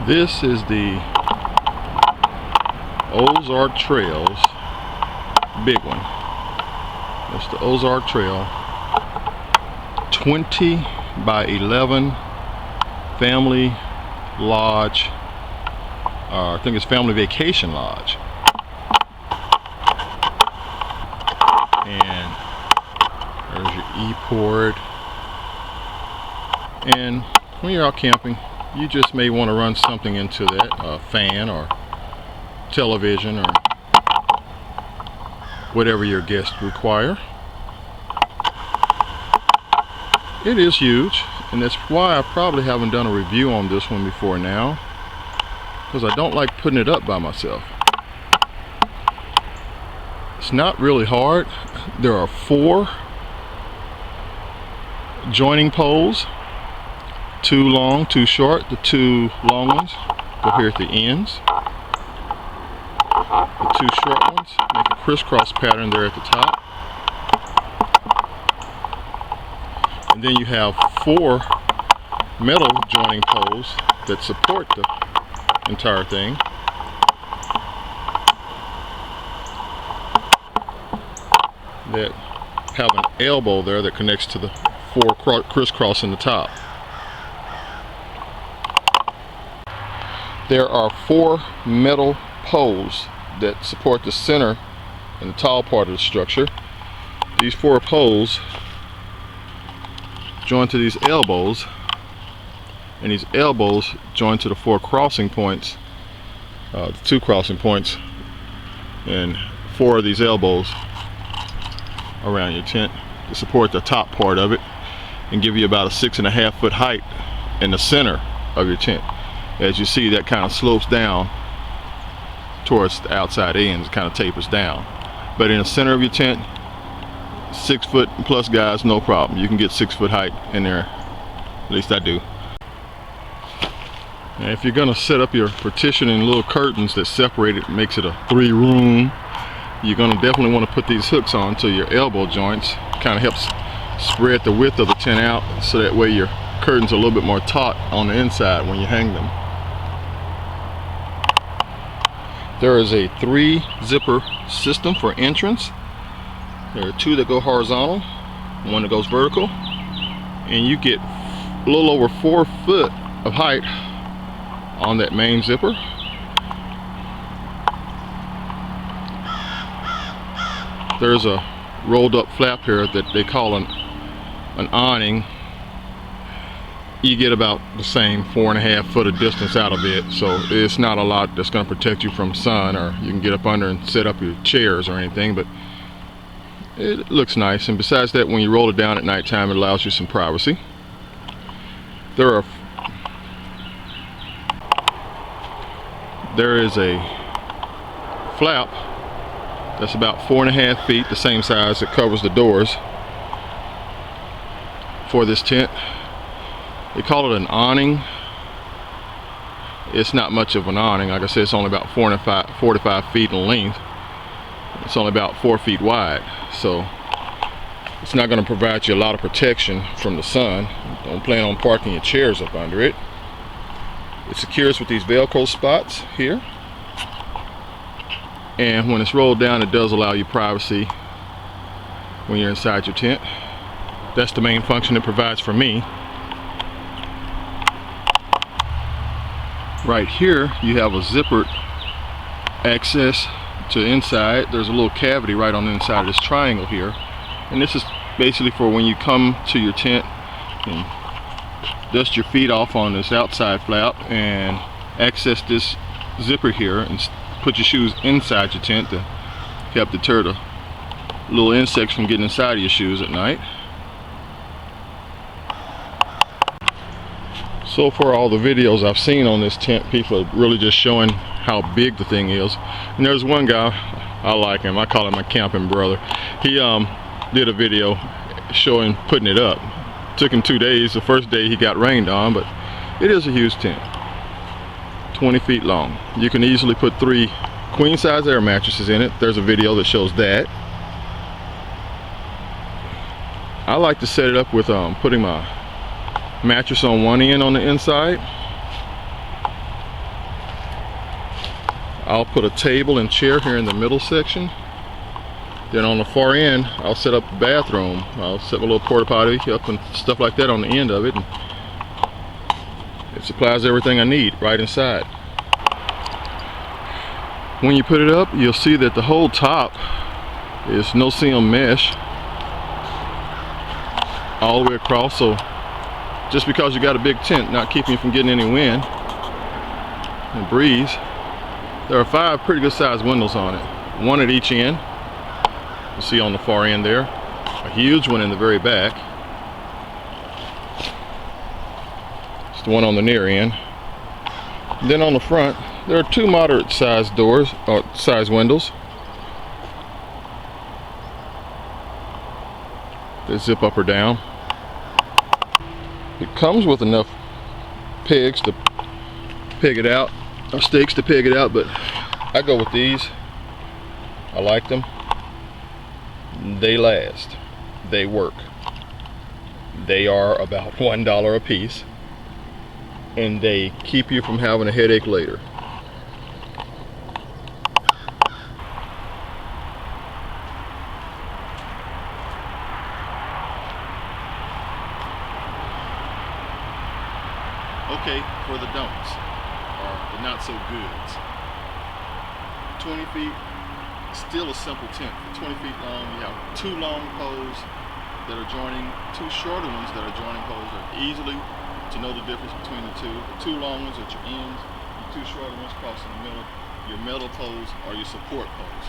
This is the Ozark Trails big one. That's the Ozark Trail 20 by 11 family lodge, I think it's family vacation lodge. And there's your E-port. And when you're out camping, you just may want to run something into that, a fan or television or whatever your guests require. It is huge, and that's why I probably haven't done a review on this one before now, because I don't like putting it up by myself. It's not really hard. There are 4 joining poles, 2 long, 2 short. The 2 long ones go here at the ends. The 2 short ones make a crisscross pattern there at the top. And then you have 4 metal joining poles that support the entire thing. That have an elbow there that connects to the 4 crisscross in the top. There are 4 metal poles that support the center and the tall part of the structure. These 4 poles join to these elbows, and these elbows join to the 4 crossing points, the 2 crossing points, and 4 of these elbows around your tent to support the top part of it and give you about a 6.5 foot height in the center of your tent. As you see, that kind of slopes down towards the outside ends, kind of tapers down. But in the center of your tent, 6 foot plus guys, no problem. You can get 6 foot height in there. At least I do. And if you're gonna set up your partitioning little curtains that separate it, makes it a 3 room, you're gonna definitely want to put these hooks on to your elbow joints. Kind of helps spread the width of the tent out, so that way your curtains are a little bit more taut on the inside when you hang them. There is a 3 zipper system for entrance. There are 2 that go horizontal, 1 that goes vertical, and you get a little over 4 foot of height on that main zipper. There's a rolled up flap here that they call an awning. You get about the same 4.5 foot of distance out of it, so it's not a lot that's going to protect you from sun, or you can get up under and set up your chairs or anything, but it looks nice. And besides that, when you roll it down at nighttime, it allows you some privacy. There is a flap that's about 4.5 feet, the same size that covers the doors for this tent. They call it an awning. It's not much of an awning. Like I said, it's only about 4 to 5 feet in length. It's only about 4 feet wide, so it's not going to provide you a lot of protection from the sun. Don't plan on parking your chairs up under it. It secures with these Velcro spots here, and when it's rolled down, it does allow you privacy when you're inside your tent. That's the main function it provides for me. Right here you have a zippered access to inside. There's a little cavity right on the inside of this triangle here, and this is basically for when you come to your tent and dust your feet off on this outside flap and access this zipper here and put your shoes inside your tent to help deter the little insects from getting inside of your shoes at night. So far, all the videos I've seen on this tent, people are really just showing how big the thing is. And there's one guy, I like him, I call him my camping brother. He did a video showing putting it up. Took him 2 days. The first day he got rained on, but it is a huge tent, 20 feet long. You can easily put 3 queen size air mattresses in it. There's a video that shows that. I like to set it up with putting my mattress on one end on the inside I'll put a table and chair here in the middle section. Then on the far end, I'll set up the bathroom. I'll set my little porta potty up and stuff like that on the end of it. And it supplies everything I need right inside. When you put it up, you'll see that the whole top is no-seam mesh all the way across. So just because you got a big tent not keeping you from getting any wind and breeze, there are 5 pretty good sized windows on it. One at each end. You see on the far end there. A huge one in the very back. It's the one on the near end. Then on the front, there are 2 moderate sized doors, or size windows. They zip up or down. It comes with enough pegs to peg it out, or stakes to peg it out, but I go with these. I like them. They last. They work. They are about $1 a piece, and they keep you from having a headache later. Okay, for the don'ts, or the not so goods. 20 feet, still a simple tent. For 20 feet long, you have 2 long poles that are joining, 2 shorter ones that are joining poles. Are easily to know the difference between the two. The 2 long ones at your ends, the 2 shorter ones crossing the middle. Your metal poles are your support poles.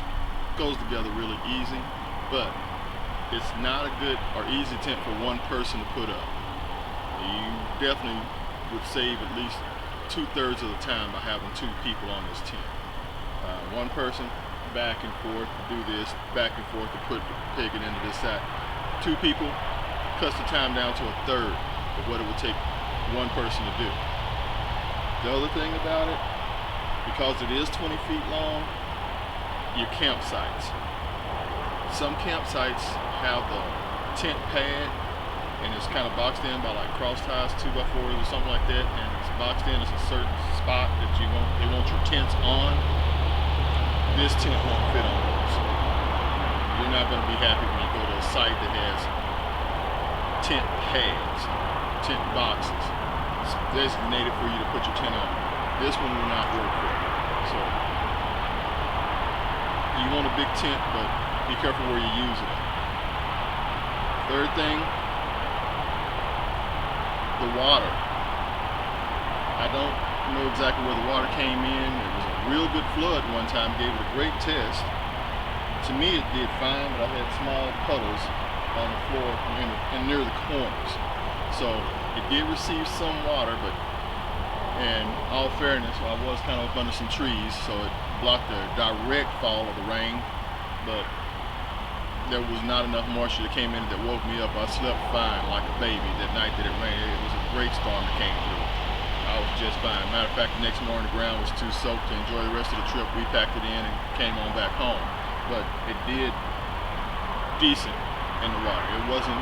Goes together really easy, but it's not a good or easy tent for one person to put up. You definitely would save at least 2/3 of the time by having 2 people on this tent. One person back and forth to do this, back and forth to peg it into this side. 2 people cuts the time down to 1/3 of what it would take one person to do. The other thing about it, because it is 20 feet long, your campsites. Some campsites have the tent pad, and it's kind of boxed in by like cross ties, 2x4s or something like that, and it's boxed in as a certain spot that they want your tents on. This tent won't fit on those. You're not going to be happy when you go to a site that has tent pads, tent boxes. It's designated for you to put your tent on. This one will not work for you. So you want a big tent, but be careful where you use it. Third thing, the water. I don't know exactly where the water came in. It was a real good flood one time, gave it a great test. To me it did fine, but I had small puddles on the floor and near the corners. So it did receive some water, but in all fairness, I was kind of up under some trees, so it blocked the direct fall of the rain, but there was not enough moisture that came in that woke me up. I slept fine like a baby that night that it rained. It was a great storm that came through. I was just fine. Matter of fact, the next morning the ground was too soaked to enjoy the rest of the trip. We packed it in and came on back home. But it did decent in the water. It wasn't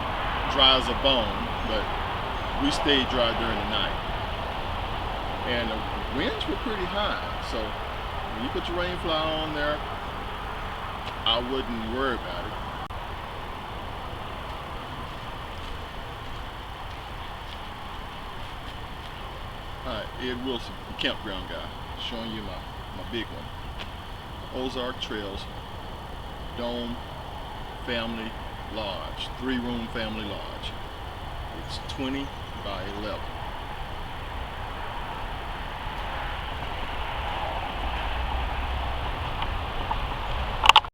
dry as a bone, but we stayed dry during the night. And the winds were pretty high, so when you put your rain fly on there, I wouldn't worry about it. Alright, Ed Wilson, the campground guy, showing you my big one. Ozark Trails Dome Family Lodge, 3-room family lodge. It's 20 by 11.